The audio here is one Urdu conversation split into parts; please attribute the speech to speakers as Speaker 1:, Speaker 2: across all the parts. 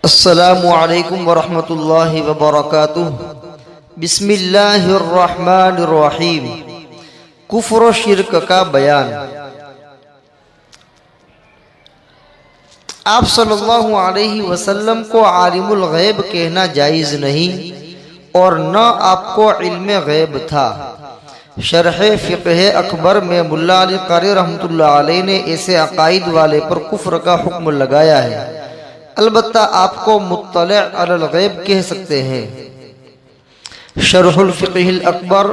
Speaker 1: السلام علیکم ورحمۃ اللہ وبرکاتہ۔ بسم اللہ الرحمن الرحیم۔ کفر و شرک کا بیان۔ آپ صلی اللہ علیہ وسلم کو عالم الغیب کہنا جائز نہیں اور نہ آپ کو علم غیب تھا۔ شرح فقہ اکبر میں ملا علی قاری رحمۃ اللہ علیہ نے ایسے عقائد والے پر کفر کا حکم لگایا ہے، البتہ آپ کو مطلع علی الغیب کہہ سکتے ہیں۔ شرح الفقہ الاکبر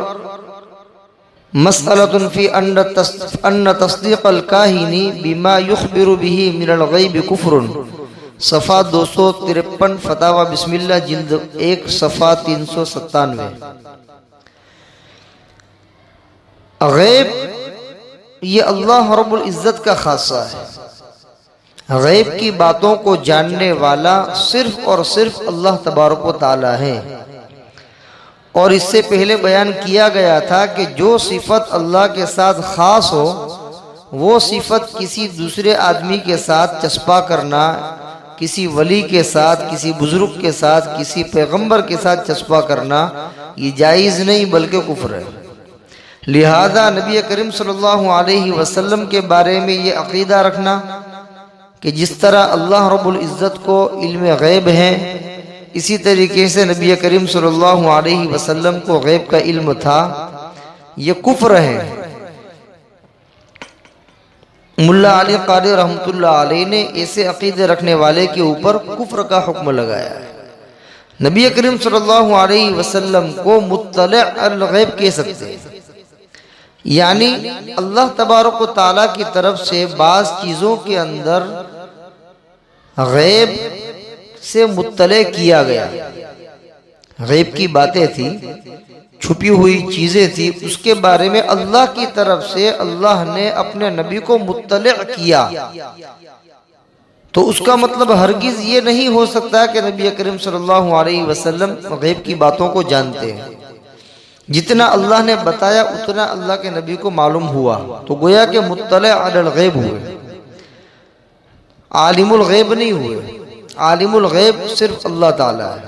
Speaker 1: مسئلۃ فی ان تصدیق الکاہن بما یخبر به من الغیب کفر، صفحہ 253، فتاوی بسم اللہ جلد 1، صفحہ 397۔ غیب یہ اللہ رب العزت کا خاصہ ہے۔ غیب کی باتوں کو جاننے والا صرف اور صرف اللہ تبارک و تعالی ہے، اور اس سے پہلے بیان کیا گیا تھا کہ جو صفت اللہ کے ساتھ خاص ہو وہ صفت کسی دوسرے آدمی کے ساتھ چسپاں کرنا، کسی ولی کے ساتھ، کسی بزرگ کے ساتھ، کسی پیغمبر کے ساتھ چسپاں کرنا یہ جائز نہیں بلکہ کفر ہے۔ لہذا نبی کریم صلی اللہ علیہ وسلم کے بارے میں یہ عقیدہ رکھنا کہ جس طرح اللہ رب العزت کو علم غیب ہے، اسی طریقے سے نبی کریم صلی اللہ علیہ وسلم کو غیب کا علم تھا، یہ کفر ہے۔ ملا علی قاری رحمۃ اللہ علیہ نے ایسے عقیدے رکھنے والے کے اوپر کفر کا حکم لگایا ہے۔ نبی کریم صلی اللہ علیہ وسلم کو مطلع علی الغیب کہہ سکتے ہیں، یعنی اللہ تبارک و تعالیٰ کی طرف سے بعض چیزوں کے اندر غیب سے مطلع کیا گیا، غیب کی باتیں تھیں، چھپی ہوئی چیزیں تھیں، اس کے بارے میں اللہ کی طرف سے اللہ نے اپنے نبی کو مطلع کیا، تو اس کا مطلب ہرگز یہ نہیں ہو سکتا کہ نبی کریم صلی اللہ علیہ وسلم غیب کی باتوں کو جانتے ہیں۔ جتنا اللہ نے بتایا اتنا اللہ کے نبی کو معلوم ہوا، تو گویا کہ مطلع علی الغیب ہوئے، عالم الغیب نہیں ہوئے۔ عالم الغیب صرف اللہ تعالیٰ ہے،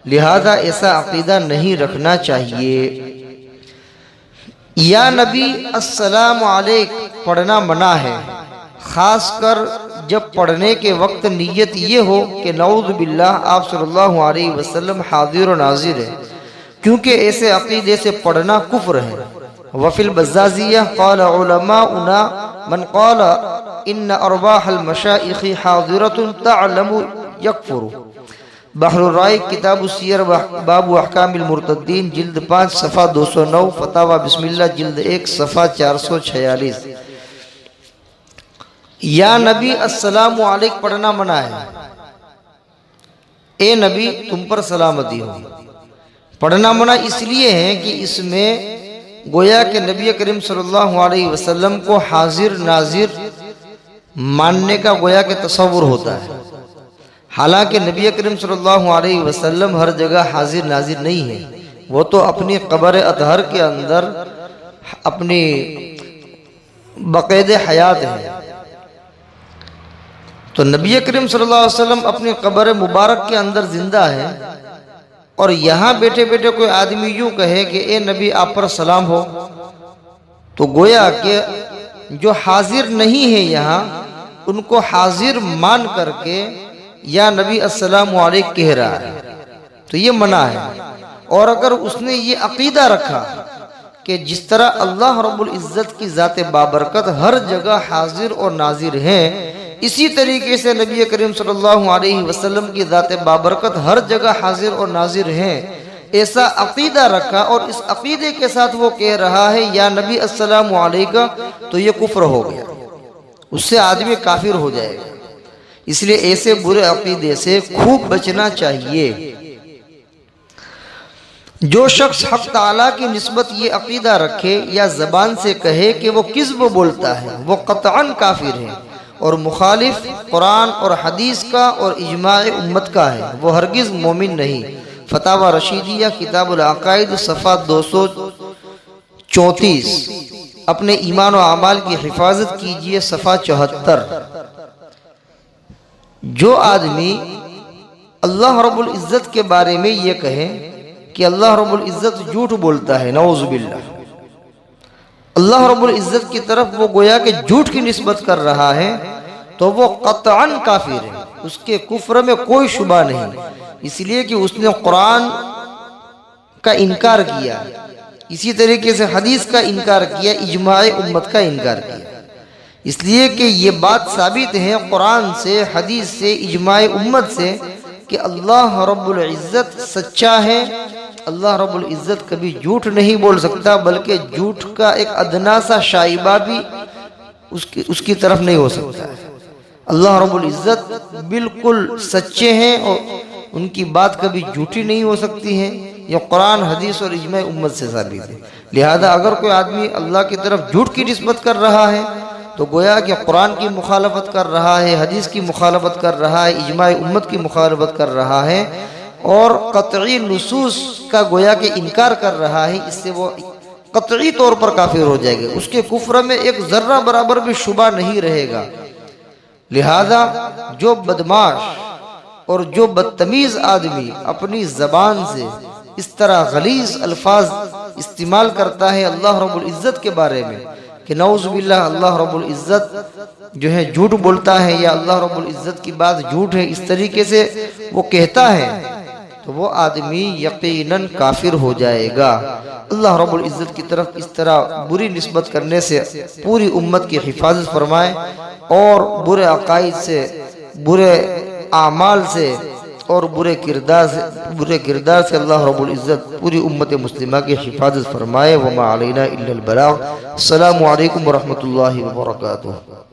Speaker 1: لہذا ایسا عقیدہ نہیں رکھنا چاہیے۔ یا نبی السلام علیک پڑھنا منع ہے، خاص کر جب پڑھنے کے وقت نیت یہ ہو کہ نعوذ باللہ آپ صلی اللہ علیہ وسلم حاضر و ناظر ہے، کیونکہ ایسے عقیدے سے پڑھنا کفر ہے۔ وفی البزازیہ قال علماؤنا من قال ان ارواح المشائخ حاضرۃ تعلم یکفر، بحر الرائق کتاب السیر باب احکام المرتدین جلد 5، صفحہ 209، فتاوی بسم اللہ جلد 1، صفحہ 446۔ یا نبی السلام علیک پڑھنا منع ہے، اے نبی تم پر سلامتی ہو۔ پڑھنا منع اس لیے ہے کہ اس میں گویا کہ نبی کریم صلی اللہ علیہ وسلم کو حاضر ناظر ماننے کا گویا کہ تصور ہوتا ہے، حالانکہ نبی کریم صلی اللہ علیہ وسلم ہر جگہ حاضر ناظر نہیں ہے، وہ تو اپنی قبر اطہر کے اندر اپنی بقید حیات ہے۔ تو نبی کریم صلی اللہ علیہ وسلم اپنی قبر مبارک کے اندر زندہ ہے، اور یہاں بیٹھے بیٹھے کوئی آدمی یوں کہے کہ اے نبی آپ پر سلام ہو، تو گویا کہ جو حاضر نہیں ہے یہاں ان کو حاضر مان کر کے یا نبی السلام علیک کہہ رہا ہے، تو یہ منع ہے۔ اور اگر اس نے یہ عقیدہ رکھا کہ جس طرح اللہ رب العزت کی ذات بابرکت ہر جگہ حاضر اور ناظر ہے، اسی طریقے سے نبی کریم صلی اللہ علیہ وسلم کی ذات بابرکت ہر جگہ حاضر اور ناظر ہیں، ایسا عقیدہ رکھا اور اس عقیدے کے ساتھ وہ کہہ رہا ہے یا نبی السلام علیکہ، تو یہ کفر ہو گیا، اس سے آدمی کافر ہو جائے گا۔ اس لیے ایسے برے عقیدے سے خوب بچنا چاہیے۔ جو شخص حق تعالیٰ کی نسبت یہ عقیدہ رکھے یا زبان سے کہے کہ وہ کذب بولتا ہے، وہ قطعاً کافر ہے اور مخالف قرآن اور حدیث کا اور اجماع امت کا ہے، وہ ہرگز مومن نہیں۔ فتاوی رشیدیہ کتاب العقائد صفحہ 234۔ اپنے ایمان و اعمال کی حفاظت کیجئے، صفحہ 74۔ جو آدمی اللہ رب العزت کے بارے میں یہ کہے کہ اللہ رب العزت جھوٹ بولتا ہے، نعوذ باللہ، اللہ رب العزت کی طرف وہ گویا کہ جھوٹ کی نسبت کر رہا ہے، تو وہ قطعاً کافر ہے، اس کے کفر میں کوئی شبہ نہیں، اس لیے کہ اس نے قرآن کا انکار کیا، اسی طریقے سے حدیث کا انکار کیا، اجماع امت کا انکار کیا۔ اس لیے کہ یہ بات ثابت ہے قرآن سے، حدیث سے، اجماع امت سے کہ اللہ رب العزت سچا ہے، اللہ رب العزت کبھی جھوٹ نہیں بول سکتا، بلکہ جھوٹ کا ایک ادنا سا شائبہ بھی اس کی طرف نہیں ہو سکتا ہے۔ اللہ رب العزت بالکل سچے ہیں اور ان کی بات کبھی جھوٹی نہیں ہو سکتی ہے، یہ قرآن، حدیث اور اجماع امت سے ثابت ہے۔ لہذا اگر کوئی آدمی اللہ کی طرف جھوٹ کی نسبت کر رہا ہے تو گویا کہ قرآن کی مخالفت کر رہا ہے، حدیث کی مخالفت کر رہا ہے، اجماع امت کی مخالفت کر رہا ہے اور قطعی نصوص کا گویا کہ انکار کر رہا ہے، اس سے وہ قطعی طور پر کافر ہو جائے گا، اس کے کفر میں ایک ذرہ برابر بھی شبہ نہیں رہے گا۔ لہذا جو بدمعاش اور جو بدتمیز آدمی اپنی زبان سے اس طرح غلیظ الفاظ استعمال کرتا ہے اللہ رب العزت کے بارے میں کہ نعوذ باللہ اللہ رب العزت جو ہے جھوٹ بولتا ہے یا اللہ رب العزت کی بات جھوٹ ہے، اس طریقے سے وہ کہتا ہے، تو وہ آدمی یقیناً کافر ہو جائے گا۔ اللہ رب العزت کی طرف اس طرح بری نسبت کرنے سے پوری امت کی حفاظت فرمائے اور برے عقائد سے، برے اعمال سے اور برے کردار سے اللہ رب العزت پوری امت مسلمہ کی حفاظت فرمائے۔ وما علینا الا البلاغ۔ السلام علیکم ورحمۃ اللہ وبرکاتہ۔